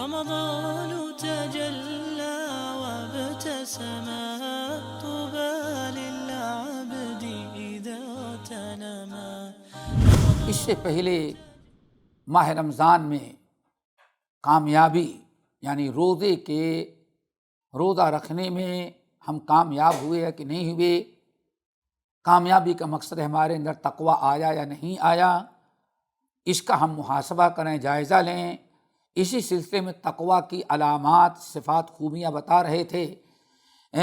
رمضان تجلى وابتسما طوبى للعبد إذا تنما. اس سے پہلے ماہ رمضان میں کامیابی یعنی روزہ رکھنے میں ہم کامیاب ہوئے یا کہ نہیں ہوئے، کامیابی کا مقصد ہمارے اندر تقویٰ آیا یا نہیں آیا، اس کا ہم محاسبہ کریں، جائزہ لیں۔ اسی سلسلے میں تقویٰ کی علامات، صفات، خوبیاں بتا رہے تھے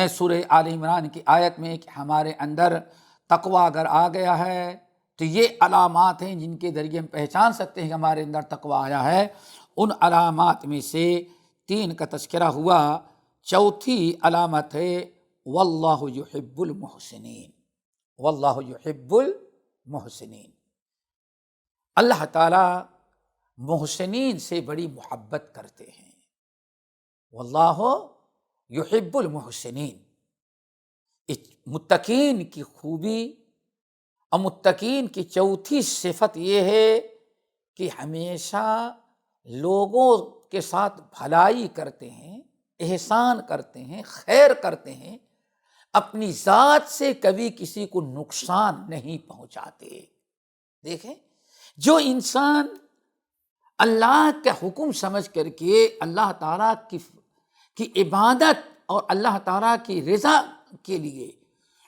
سورہ آل عمران کی آیت میں کہ ہمارے اندر تقویٰ اگر آ گیا ہے تو یہ علامات ہیں جن کے ذریعے ہم پہچان سکتے ہیں کہ ہمارے اندر تقویٰ آیا ہے۔ ان علامات میں سے 3 کا تذکرہ ہوا، چوتھی علامت ہے واللہ یحب المحسنین۔ واللہ یحب المحسنین، اللہ تعالیٰ محسنین سے بڑی محبت کرتے ہیں۔ واللہ یحب المحسنین، متقین کی خوبی اور متقین کی چوتھی صفت یہ ہے کہ ہمیشہ لوگوں کے ساتھ بھلائی کرتے ہیں، احسان کرتے ہیں، خیر کرتے ہیں، اپنی ذات سے کبھی کسی کو نقصان نہیں پہنچاتے۔ دیکھیں، جو انسان اللہ کا حکم سمجھ کر کے اللہ تعالیٰ کی عبادت اور اللہ تعالیٰ کی رضا کے لیے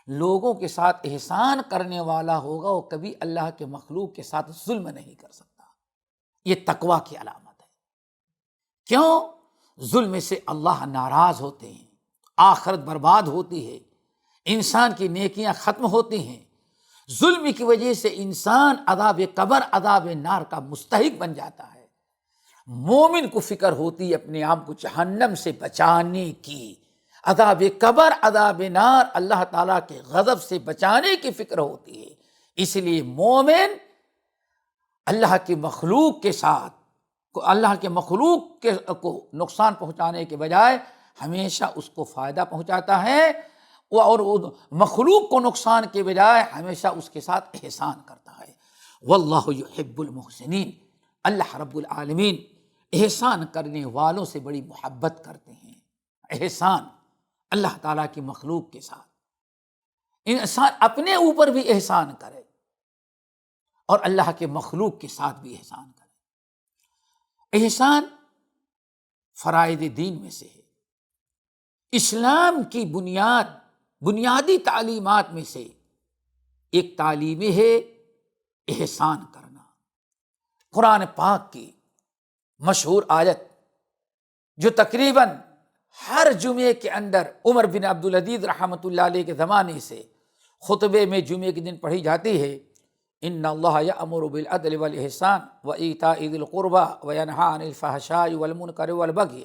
لوگوں کے ساتھ احسان کرنے والا ہوگا، وہ کبھی اللہ کے مخلوق کے ساتھ ظلم نہیں کر سکتا۔ یہ تقویٰ کی علامت ہے۔ کیوں؟ ظلم سے اللہ ناراض ہوتے ہیں، آخرت برباد ہوتی ہے، انسان کی نیکیاں ختم ہوتی ہیں۔ ظلم کی وجہ سے انسان عذاب قبر، عذاب نار کا مستحق بن جاتا ہے۔ مومن کو فکر ہوتی ہے اپنے آپ کو جہنم سے بچانے کی، عذاب قبر، عذاب نار، اللہ تعالیٰ کے غضب سے بچانے کی فکر ہوتی ہے۔ اس لیے مومن اللہ کی مخلوق کے ساتھ اللہ کے مخلوق کو نقصان پہنچانے کے بجائے ہمیشہ اس کو فائدہ پہنچاتا ہے، اور مخلوق کو نقصان کے بجائے ہمیشہ اس کے ساتھ احسان کرتا ہے۔ واللہ یحب المحسنین، اللہ رب العالمین احسان کرنے والوں سے بڑی محبت کرتے ہیں۔ احسان اللہ تعالیٰ کی مخلوق کے ساتھ، انسان اپنے اوپر بھی احسان کرے اور اللہ کے مخلوق کے ساتھ بھی احسان کرے۔ احسان فرائض دین میں سے ہے۔ اسلام کی بنیادی تعلیمات میں سے ایک تعلیم ہے احسان کرنا۔ قرآن پاک کی مشہور آیت جو تقریباً ہر جمعے کے اندر عمر بن عبدالعزیز رحمۃ اللہ علیہ کے زمانے سے خطبے میں جمعے کے دن پڑھی جاتی ہے، ان اللہ یأمر بالعدل والاحسان وایتاء ذی القربى وینہی عن الفحشاء والمنکر والبغی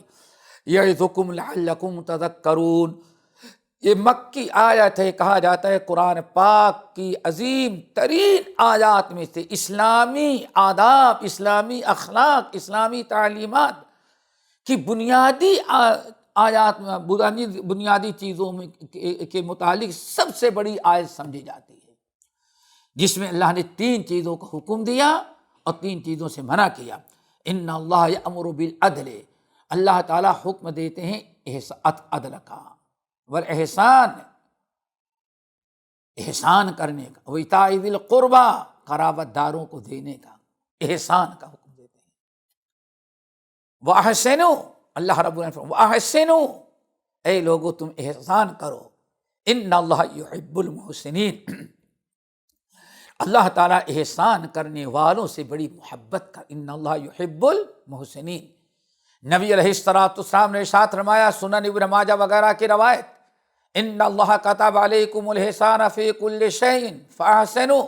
یعظکم لعلکم تذکرون۔ یہ مکی آیت ہے، کہا جاتا ہے قرآن پاک کی عظیم ترین آیات میں سے، اسلامی آداب، اسلامی اخلاق، اسلامی تعلیمات کی بنیادی آیات میں، بنیادی چیزوں میں کے متعلق سب سے بڑی آیت سمجھی جاتی ہے، جس میں اللہ نے 3 چیزوں کا حکم دیا اور 3 چیزوں سے منع کیا۔ ان اللہ یأمر بالعدل، اللہ تعالیٰ حکم دیتے ہیں عدل کا، والاحسان، احسان کرنے کا، وایتاء ذی القربى، قرابت داروں کو دینے کا، احسان کا حکم دیتے ہیں۔ واحسنوا، اللہ رب العالمین واحسنوا، اے لوگو تم احسان کرو، ان اللہ یحب المحسنین، اللہ تعالیٰ احسان کرنے والوں سے بڑی محبت کر، ان اللہ یحب المحسنین۔ نبی علیہ السلام نے ارشاد فرمایا، سنن ابن ماجہ وغیرہ کی روایت، ان اللہ کتب علیکم الاحسان فی کل شیء فاحسنوا،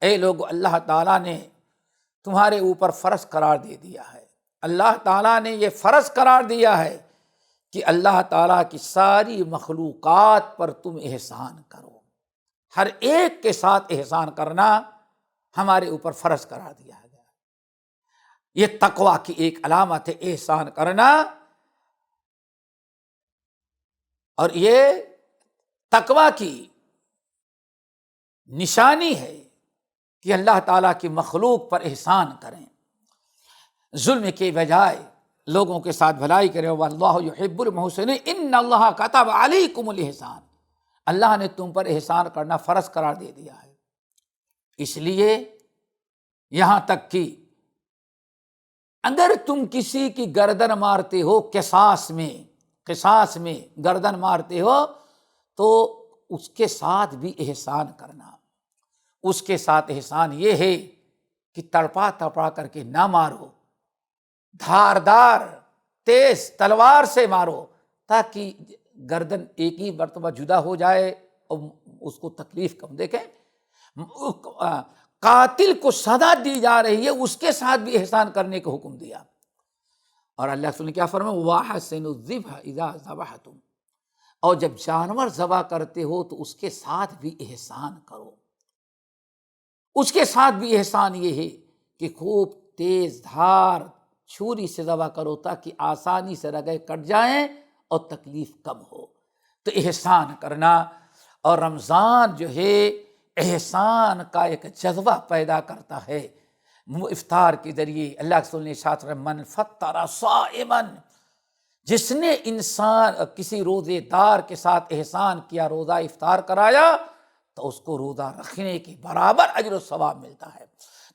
اے لوگو اللہ تعالیٰ نے تمہارے اوپر فرض قرار دے دیا ہے، اللہ تعالیٰ نے یہ فرض قرار دیا ہے کہ اللہ تعالیٰ کی ساری مخلوقات پر تم احسان کرو، ہر ایک کے ساتھ احسان کرنا ہمارے اوپر فرض قرار دیا گیا۔ یہ تقویٰ کی ایک علامت ہے احسان کرنا، اور یہ تقویٰ کی نشانی ہے کہ اللہ تعالیٰ کی مخلوق پر احسان کریں، ظلم کے بجائے لوگوں کے ساتھ بھلائی کرے، واللہ یحب المحسنین، ان اللہ کتب علیکم الاحسان، اللہ نے تم پر احسان کرنا فرض قرار دے دیا ہے۔ اس لیے یہاں تک کہ اگر تم کسی کی گردن مارتے ہو قصاص میں گردن مارتے ہو تو اس کے ساتھ بھی احسان کرنا۔ اس کے ساتھ احسان یہ ہے کہ تڑپا کر کے نہ مارو، دھاردار تیز تلوار سے مارو، تاکہ گردن ایک ہی مرتبہ جدا ہو جائے اور اس کو تکلیف کم۔ دیکھیں قاتل کو سزا دی جا رہی ہے، اس کے ساتھ بھی احسان کرنے کا حکم دیا۔ اور اللہ تعالیٰ نے کیا فرمایا، وَأَحْسِنُوا الذِّبْحَ إِذَا ذَبَحْتُمْ، اور جب جانور ذبح کرتے ہو تو اس کے ساتھ بھی احسان کرو۔ اس کے ساتھ بھی احسان یہ ہے کہ خوب تیز دھار چھری سے ذبح کرو تاکہ آسانی سے رگیں کٹ جائیں اور تکلیف کم ہو۔ تو احسان کرنا، اور رمضان جو ہے احسان کا ایک جذبہ پیدا کرتا ہے۔ افطار کے ذریعے اللہ کے رسول نے ارشاد فرمایا، من فطر صائما، جس نے انسان کسی روزے دار کے ساتھ احسان کیا، روزہ افطار کرایا، تو اس کو روزہ رکھنے کے برابر اجر و ثواب ملتا ہے۔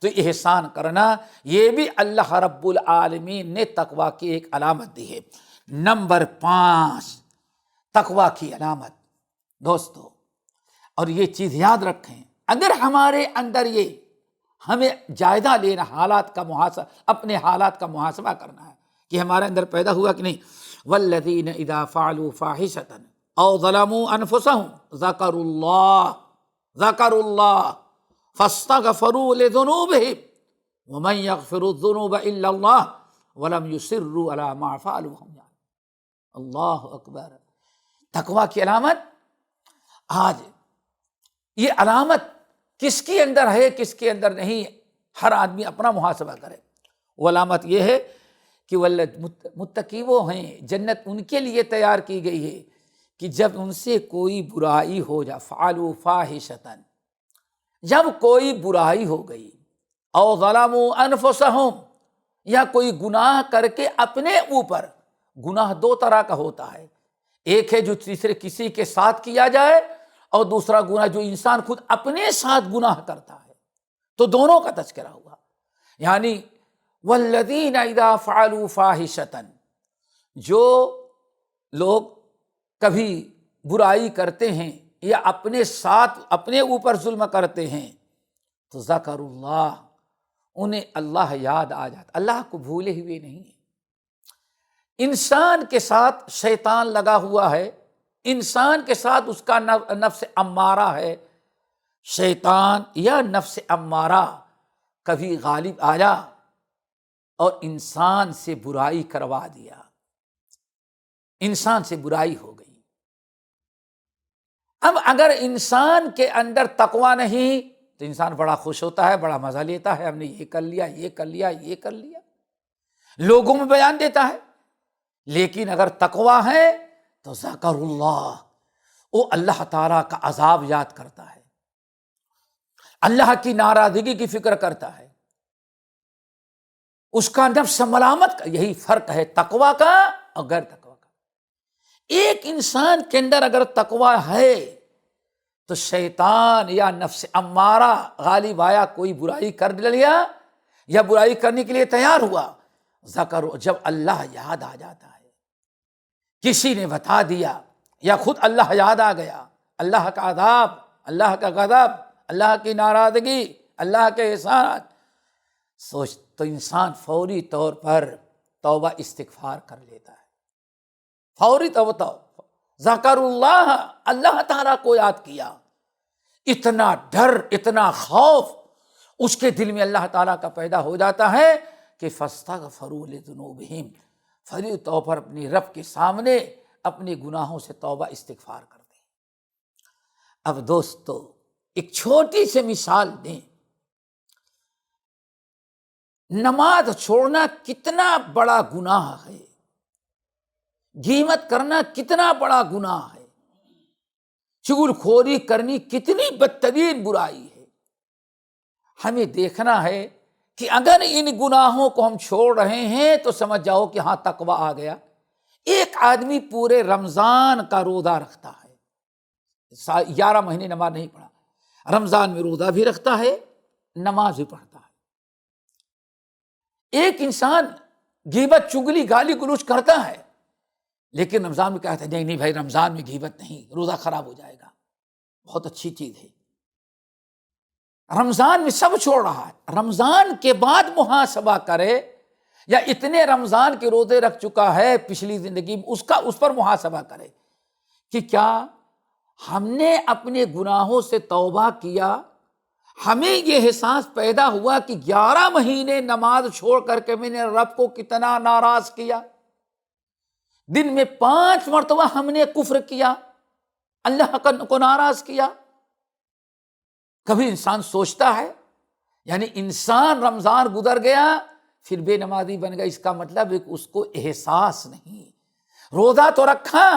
تو احسان کرنا یہ بھی اللہ رب العالمین نے تقویٰ کی ایک علامت دی ہے۔ نمبر 5 تقویٰ کی علامت دوستو، اور یہ چیز یاد رکھیں، اگر ہمارے اندر یہ ہمیں جائزہ لینا، حالات کا محاسبہ، اپنے حالات کا محاسبہ کرنا ہے کہ ہمارے اندر پیدا ہوا کہ نہیں۔ والذین اذا فعلوا فاحشۃ او ظلموا انفسهم ذکروا اللہ فاستغفروا لذنوبهم ومن یغفر الذنوب الا اللہ ولم یصروا علی ما فعلوا وهم یعلمون۔ اللہ اکبر۔ تقویٰ کی علامت، آج یہ علامت کس کے اندر ہے کس کے اندر نہیں، ہر آدمی اپنا محاسبہ کرے۔ وہ علامت یہ ہے کہ متقی وہ ہیں، جنت ان کے لیے تیار کی گئی ہے کہ جب ان سے کوئی برائی ہو جائے، فعلوا فاحشۃ، جب کوئی برائی ہو گئی، او ظلموا انفسہم، یا کوئی گناہ کر کے اپنے اوپر، گناہ دو طرح کا ہوتا ہے، ایک ہے جو تیسرے کسی کے ساتھ کیا جائے، اور دوسرا گناہ جو انسان خود اپنے ساتھ گناہ کرتا ہے، تو دونوں کا تذکرہ ہوا۔ یعنی والذین اذا فعلوا فاحشۃ، جو لوگ کبھی برائی کرتے ہیں یا اپنے ساتھ اپنے اوپر ظلم کرتے ہیں، تو ذکروا اللہ، انہیں اللہ یاد آ جاتا، اللہ کو بھولے ہوئے نہیں ہیں۔ انسان کے ساتھ شیطان لگا ہوا ہے، انسان کے ساتھ اس کا نفس امارہ ہے، شیطان یا نفس امارہ کبھی غالب آیا اور انسان سے برائی کروا دیا، انسان سے برائی ہو گئی۔ اب اگر انسان کے اندر تقویٰ نہیں تو انسان بڑا خوش ہوتا ہے، بڑا مزہ لیتا ہے، ہم نے یہ کر لیا، یہ کر لیا، یہ کر لیا، لوگوں میں بیان دیتا ہے۔ لیکن اگر تقویٰ ہے تو ذکر اللہ، وہ اللہ تعالیٰ کا عذاب یاد کرتا ہے، اللہ کی ناراضگی کی فکر کرتا ہے، اس کا نفس ملامت کا۔ یہی فرق ہے تقویٰ کا اور غیر تقویٰ کا۔ ایک انسان کے اندر اگر تقویٰ ہے تو شیطان یا نفس امارہ غالب آیا، کوئی برائی کر لیا یا برائی کرنے کے لیے تیار ہوا، ذکر، جب اللہ یاد آ جاتا ہے، کسی نے بتا دیا یا خود اللہ یاد آ گیا، اللہ کا عذاب، اللہ کا غضب، اللہ کی ناراضگی، اللہ کے احسانات، سوچ تو انسان فوری طور پر توبہ استغفار کر لیتا ہے، فوری توبہ، ذکر اللہ، اللہ تعالیٰ کو یاد کیا۔ اتنا ڈر، اتنا خوف اس کے دل میں اللہ تعالیٰ کا پیدا ہو جاتا ہے کہ فاستغفروا لذنوبہم، فوری طور پر اپنی رب کے سامنے اپنے گناہوں سے توبہ استغفار کرتے ہیں۔ اب دوستو ایک چھوٹی سی مثال دیں، نماز چھوڑنا کتنا بڑا گناہ ہے، غیبت کرنا کتنا بڑا گناہ ہے، چغل خوری کرنی کتنی بدترین برائی ہے۔ ہمیں دیکھنا ہے کہ اگر ان گناہوں کو ہم چھوڑ رہے ہیں تو سمجھ جاؤ کہ ہاں تقویٰ آ گیا۔ ایک آدمی پورے رمضان کا روزہ رکھتا ہے، 11 مہینے نماز نہیں پڑھا، رمضان میں روزہ بھی رکھتا ہے، نماز بھی پڑھتا ہے۔ ایک انسان غیبت، چگلی، گالی گلوچ کرتا ہے، لیکن رمضان میں کہتا ہے نہیں نہیں بھائی رمضان میں غیبت نہیں، روزہ خراب ہو جائے گا، بہت اچھی چیز ہے۔ رمضان میں سب چھوڑ رہا ہے، رمضان کے بعد محاسبہ کرے، یا اتنے رمضان کے روزے رکھ چکا ہے پچھلی زندگی میں، اس پر محاسبہ کرے کہ کیا ہم نے اپنے گناہوں سے توبہ کیا، ہمیں یہ احساس پیدا ہوا کہ 11 مہینے نماز چھوڑ کر کے میں نے رب کو کتنا ناراض کیا، دن میں 5 مرتبہ ہم نے کفر کیا، اللہ کو ناراض کیا۔ کبھی انسان سوچتا ہے، یعنی انسان رمضان گزر گیا پھر بے نمازی بن گیا، اس کا مطلب ہے کہ اس کو احساس نہیں۔ روزہ تو رکھا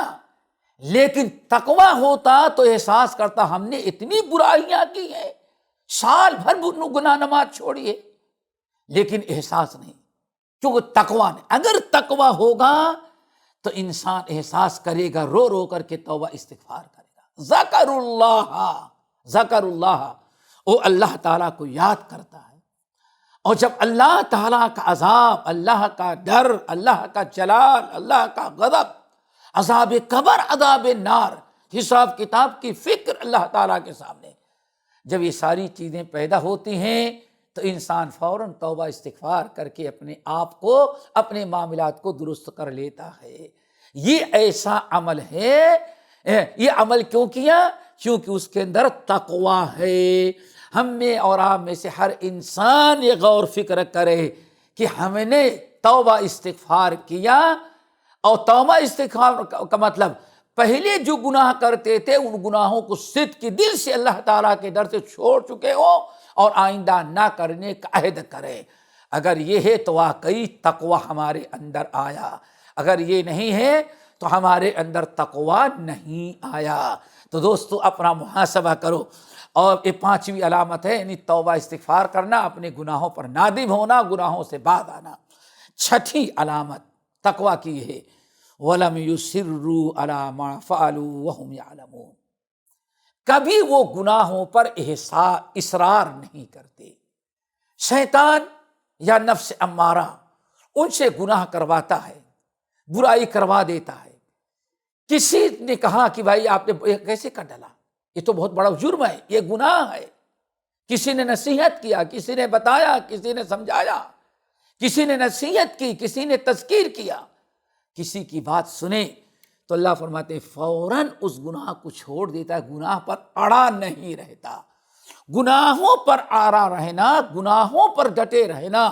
لیکن تقویٰ ہوتا تو احساس کرتا ہم نے اتنی برائیاں کی ہیں، سال بھر گناہ نماز چھوڑی ہے، لیکن احساس نہیں، کیونکہ تقویٰ نہیں۔ اگر تقویٰ ہوگا تو انسان احساس کرے گا، رو رو کر کے توبہ استغفار کرے گا۔ ذکر اللہ، وہ اللہ تعالیٰ کو یاد کرتا ہے، اور جب اللہ تعالیٰ کا عذاب، اللہ کا ڈر، اللہ کا جلال، اللہ کا غضب، عذاب قبر، عذاب نار، حساب کتاب کی فکر اللہ تعالیٰ کے سامنے، جب یہ ساری چیزیں پیدا ہوتی ہیں تو انسان فوراً توبہ استغفار کر کے اپنے آپ کو، اپنے معاملات کو درست کر لیتا ہے۔ یہ ایسا عمل ہے، یہ عمل کیوں کیا؟ کیونکہ اس کے اندر تقویٰ ہے۔ ہم میں اور آپ میں سے ہر انسان یہ غور فکر کرے کہ ہم نے توبہ استغفار کیا، اور توبہ استغفار کا مطلب پہلے جو گناہ کرتے تھے ان گناہوں کو صدق کے دل سے اللہ تعالیٰ کے ڈر سے چھوڑ چکے ہو اور آئندہ نہ کرنے کا عہد کرے۔ اگر یہ ہے تو واقعی تقویٰ ہمارے اندر آیا، اگر یہ نہیں ہے تو ہمارے اندر تقویٰ نہیں آیا۔ تو دوستو اپنا محاسبہ کرو، اور یہ 5ویں علامت ہے، یعنی توبہ استغفار کرنا، اپنے گناہوں پر نادم ہونا، گناہوں سے باز آنا۔ 6ٹھی علامت تقویٰ کی ہے، وَلَمْ يُصِرُّوا عَلَىٰ مَا فَعَلُوا وَهُمْ يَعْلَمُونَ، کبھی وہ گناہوں پر اصرار نہیں کرتے۔ شیطان یا نفس امارہ ان سے گناہ کرواتا ہے، برائی کروا دیتا ہے۔ کسی نے کہا کہ بھائی آپ نے کیسے کر ڈالا، یہ تو بہت بڑا جرم ہے، یہ گناہ ہے۔ کسی نے نصیحت کیا، کسی نے بتایا، کسی نے سمجھایا، کسی نے نصیحت کی، کسی نے تذکیر کیا، کسی کی بات سنے تو اللہ فرماتے ہیں فوراً اس گناہ کو چھوڑ دیتا ہے، گناہ پر اڑا نہیں رہتا۔ گناہوں پر اڑا رہنا، گناہوں پر ڈٹے رہنا،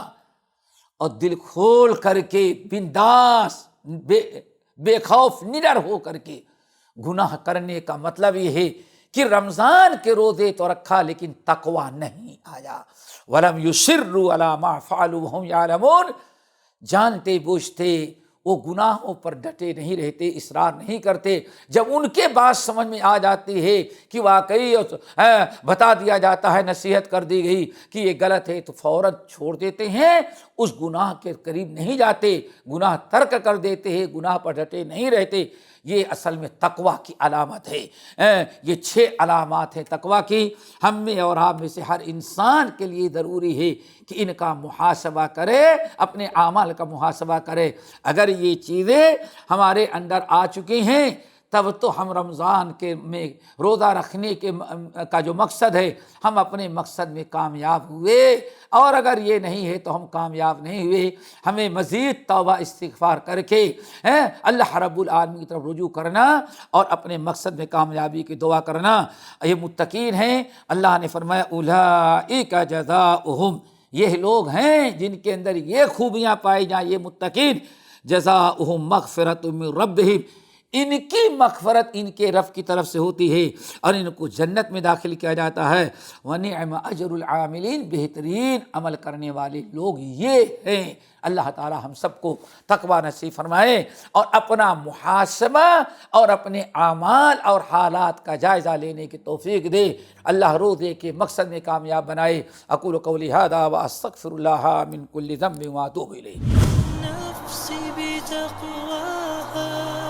اور دل کھول کر کے بنداس، بے خوف نڈر ہو کر کے گناہ کرنے کا مطلب یہ ہے کہ رمضان کے روزے تو رکھا لیکن تقویٰ نہیں آیا۔ وَلَمْ يُصِرُّوا عَلَىٰ مَا فَعَلُوا وَهُمْ يَعْلَمُونَ، جانتے بوجھتے وہ گناہوں پر ڈٹے نہیں رہتے، اصرار نہیں کرتے۔ جب ان کے بات سمجھ میں آ جاتی ہے کہ واقعی بتا دیا جاتا ہے، نصیحت کر دی گئی کہ یہ غلط ہے، تو فوراً چھوڑ دیتے ہیں، اس گناہ کے قریب نہیں جاتے، گناہ ترک کر دیتے ہیں، گناہ پر ڈٹے نہیں رہتے۔ یہ اصل میں تقویٰ کی علامت ہے۔ یہ 6 علامات ہیں تقویٰ کی، ہم میں اور آپ میں سے ہر انسان کے لیے ضروری ہے کہ ان کا محاسبہ کرے، اپنے اعمال کا محاسبہ کرے۔ اگر یہ چیزیں ہمارے اندر آ چکی ہیں تب تو ہم رمضان کے میں روزہ رکھنے کا جو مقصد ہے، ہم اپنے مقصد میں کامیاب ہوئے، اور اگر یہ نہیں ہے تو ہم کامیاب نہیں ہوئے۔ ہمیں مزید توبہ استغفار کر کے اللہ رب العالمین کی طرف رجوع کرنا اور اپنے مقصد میں کامیابی کی دعا کرنا۔ یہ متقین ہیں، اللہ نے فرمایا اولئک جزاؤہم، یہ لوگ ہیں جن کے اندر یہ خوبیاں پائی جائیں، یہ متقین، جزاؤہم مغفرۃ من ربہم، ان کی مغفرت ان کے رب کی طرف سے ہوتی ہے اور ان کو جنت میں داخل کیا جاتا ہے۔ وَنِعْمَ أَجْرُ الْعَامِلِينَ، بہترین عمل کرنے والے لوگ یہ ہیں۔ اللہ تعالی ہم سب کو تقوی نصیب فرمائے اور اپنا محاسبہ اور اپنے اعمال اور حالات کا جائزہ لینے کی توفیق دے۔ اللہ روزے کے مقصد میں کامیاب بنائے۔ اقول قولی ھذا واستغفر اللہ من کل ذنب واتوب الیہ۔ نفسي بتقواها